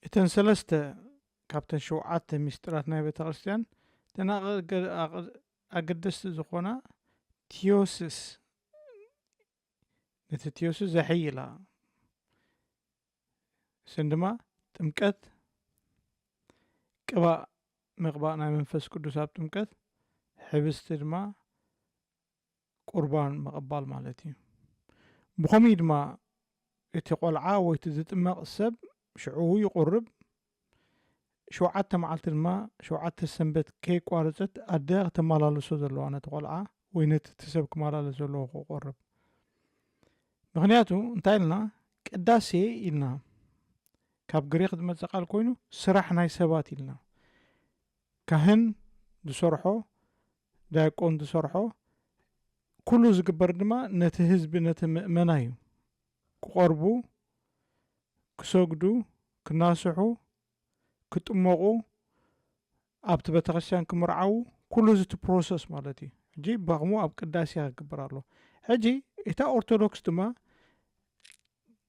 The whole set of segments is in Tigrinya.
እተን ሰለስተ ካብተን 7 ሚስጥራት ናይ ቤተ ክርስቲያን እተን ኣገደስቲ ዝኾና ቲዮስስ ነቲ ቲዮስስ ዘሕይላ እሰን ድማ ጥምቀት ቅባእ ምቕባእ ናይ መንፈስ ቅዱስ ኣብ ጥምቀት ሕብስቲ ድማ ቁርባን ምቕባል ማለት እዩ ብኸመይ ድማ እቲ ቆልዓ ወይ እቲ ዝጥመቕ ሰብ ሽዑ ይቁርብ 7 መዓልቲ ድማ 7 ሰንበት ከይቋረፀት ኣደ ተመላለሶ ዘለዋ ነቲ ቆልዓ ወይ ነቲ ሰብ ክመላለስ ዘለዎ ክቆርብ ምክንያቱ እንታይ ኢልና ቅዳሴ ኢልና ካብ ግሪክ ዝመፅእ ቃል ኮይኑ ስራሕ ናይ ሰባት ኢልና ካህን ዝሰርሖ ዳያቆን ዝሰርሖ ኩሉ ዝግበር ድማ ነቲ ህዝቢ ነቲ ምእመና እዩ ክቆርቡ ክሰግዱ ክናስሑ ክጥመቁ ኣብቲ ቤተክርስትያን ክምርዓው ኩሉ እቲ ፕሮሰስ ማለት እዩ ሕጂ ብኸምኡ ኣብ ቅዳሴ ክግበር ኣሎ ሕጂ እታ ኦርቶዶክስ ድማ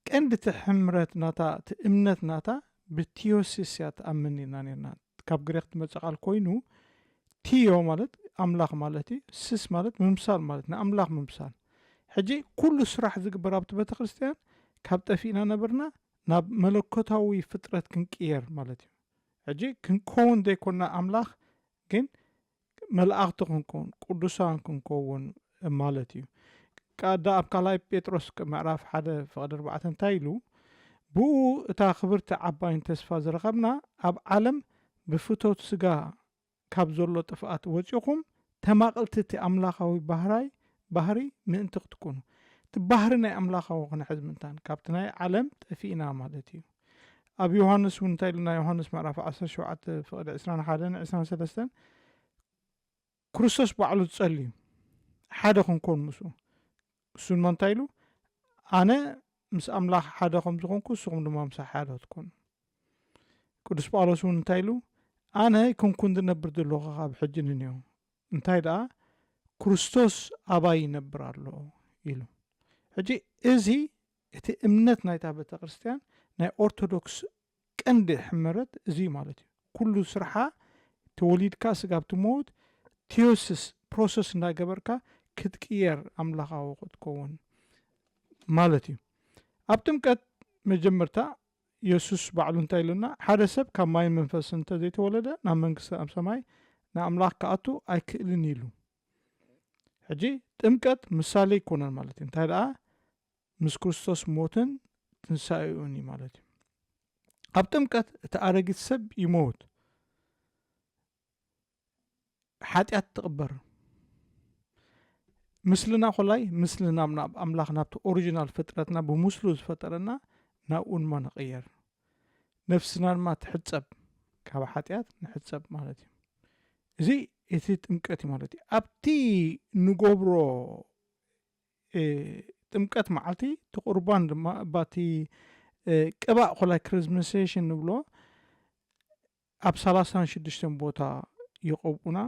ቀንዲ እቲ ሕምረት ናታ እቲ እምነት ናታ ብቲዮሲስ እያ ትኣምን ኢና ነርና ካብ ግሪክ ዝመፅእ ቃል ኮይኑ ቲዮ ማለት ኣምላኽ ማለት እዩ ስስ ማለት ምምሳል ማለት ንኣምላኽ ምምሳል ሕጂ ኩሉ ስራሕ ዝግበር ኣብቲ ቤተክርስትያን ካብ ጠፊእና ነበርና ናብ መለኮታዊ ፍጥረት ክንቅየር ማለት እዩ ሕጂ ክንከውን ዘይኮና ኣምላኽ ግን መላእኽቲ ክንከውን ቅዱሳን ክንከውን ማለት እዩ ቃዳ ኣብ ካልኣይ ጴጥሮስ ምዕራፍ 1:4 እንታይ ኢሉ ብኡ እታ ክብርቲ ዓባይን ተስፋ ዝረኸብና ኣብ ዓለም ብፍቶት ስጋ ካብ ዘሎ ጥፍኣት ወፂኹም ተማቕልቲ እቲ ኣምላኻዊ ባህሪ ምእንቲ ክትኮኑ እቲ ባህሪ ናይ ኣምላኻዊ ክንሕዝ ምንታን ካብቲ ናይ ዓለም ጠፊእና ማለት እዩ ኣብ ዮሃንስ እውን እንታይ ኢሉና ዮሃንስ ምዕራፍ 17:21-23 ክርስቶስ ባዕሉ ዝጸልዩ ሓደ ክንኮን ምስኡ እሱ ድማ እንታይ ኢሉ ኣነ ምስ ኣምላኽ ሓደ ከም ዝኾንኩ ንስኹም ድማ ምስ ሓደ ትኮኑ ቅዱስ ጳውሎስ እውን እንታይ ኢሉ ኣነ ክንኩን ዝነብር ዘለኹ ካብ ሕጂ ንኒኦ እንታይ ደኣ ክርስቶስ ኣባይ ይነብር ኣሎ ኢሉ ሕጂ እዚ እቲ እምነት ናይታ ቤተ ክርስቲያን ናይ ኦርቶዶክስ ቀንዲ ሕመረት እዚ ማለት እዩ ኩሉ ስርሓ ተወሊድካ ስጋብ ትሞት ቲዮሲስ ፕሮሰስ እንዳገበርካ ክትቅየር ኣምላኻዊ ክትከውን ማለት እዩ ኣብ ጥምቀት መጀመርታ ኢየሱስ ባዕሉ እንታይ ኢሉና ሓደ ሰብ ካብ ማይን መንፈስ እንተዘይተወለደ ናብ መንግስቲ ኣብ ሰማይ ንኣምላኽ ክኣቱ ኣይክእልን ኢሉ ሕጂ ጥምቀት ምሳሌ ይኮነን ማለት እዩ እንታይ ደኣ ምስ ክርስቶስ ሞትን ትንሳኤኡን እዩ ማለት እዩ ኣብ ጥምቀት እቲ ኣረጊት ሰብ ይሞት ሓጢኣት ትቕበር ምስልና ኮላይ ምስልና ናብ ኣምላኽ ናብቲ ኦሪጂናል ፍጥረትና ብምስሉ ዝፈጠረና ናብኡ ድማ ንቕየር ነፍስና ድማ ትሕፀብ ካብ ሓጢኣት ንሕፀብ ማለት እዩ እዚ እቲ ጥምቀት እዩ ማለት እዩ ኣብቲ ንገብሮ ጥምቀት መዓልቲ እቲ ቁርባን ድማ ባቲ ቅባእ ኮላይ ክሪዝመሴሽን ንብሎ ኣብ 36 ቦታ ይቐብኡና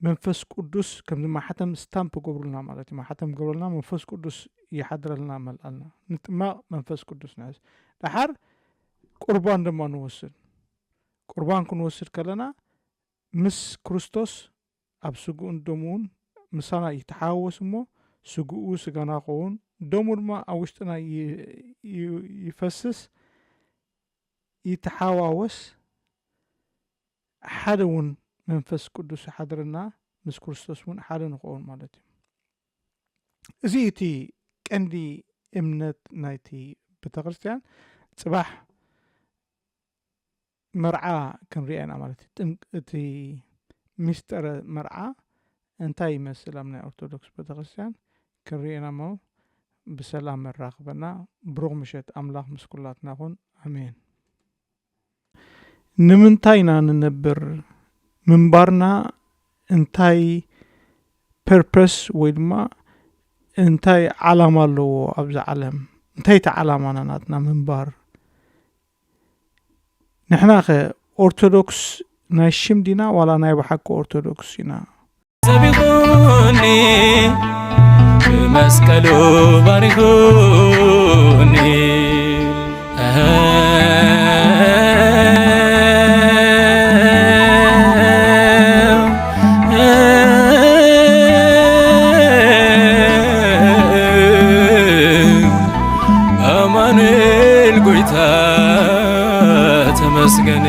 መንፈስ ቅዱስ ከምዚ ማሕተም ስታምፕ ገብሩልና ማለት እዩ ማሕተም ገብሩልና መንፈስ ቅዱስ ይሓድረልና መልአልና ንጥማቕ መንፈስ ቅዱስ ንዕዝ ድሓር ቁርባን ድማ ንወስድ ቁርባን ክንወስድ ከለና ምስ ክርስቶስ ኣብ ስጉኡን ደሙን ምሳና ይተሓዋወስ እሞ ስጉኡ ስጋና ኸውን ደሙ ድማ ኣብ ውሽጥና ይፈስስ ይተሓዋወስ ሓደ እውን መንፈስ ቅዱስ ሓድርና ምስ ክርስቶስ እውን ሓደ ንኸውን ማለት እዩ እዚ እቲ ቀንዲ እምነት ናይቲ ቤተክርስትያን ፅባሕ መርዓ ክንሪአና ማለት እዩ እቲ ሚስጥረ መርዓ እንታይ ይመስል ኣብ ናይ ኦርቶዶክስ ቤተክርስትያን ክንሪአና ሞ ብሰላም መራኽበና ብሩኽ ምሸት ኣምላኽ ምስ ኩላትና ይኹን ኣሜን ንምንታይ ኢና ንነብር ምንባርና እንታይ ፐርፐስ ወይ ድማ እንታይ ዓላማ ኣለዎ ኣብዚ ዓለም እንታይ እቲ ዓላማና ናትና ምንባር ንሕና ኸ ኦርቶዶክስ ናይ ሽም ዲና ዋላ ናይ ብሓቂ ኦርቶዶክስ ኢና ሰቢኹኒ ብመስቀሉ ባሪኹኒ ተመስገን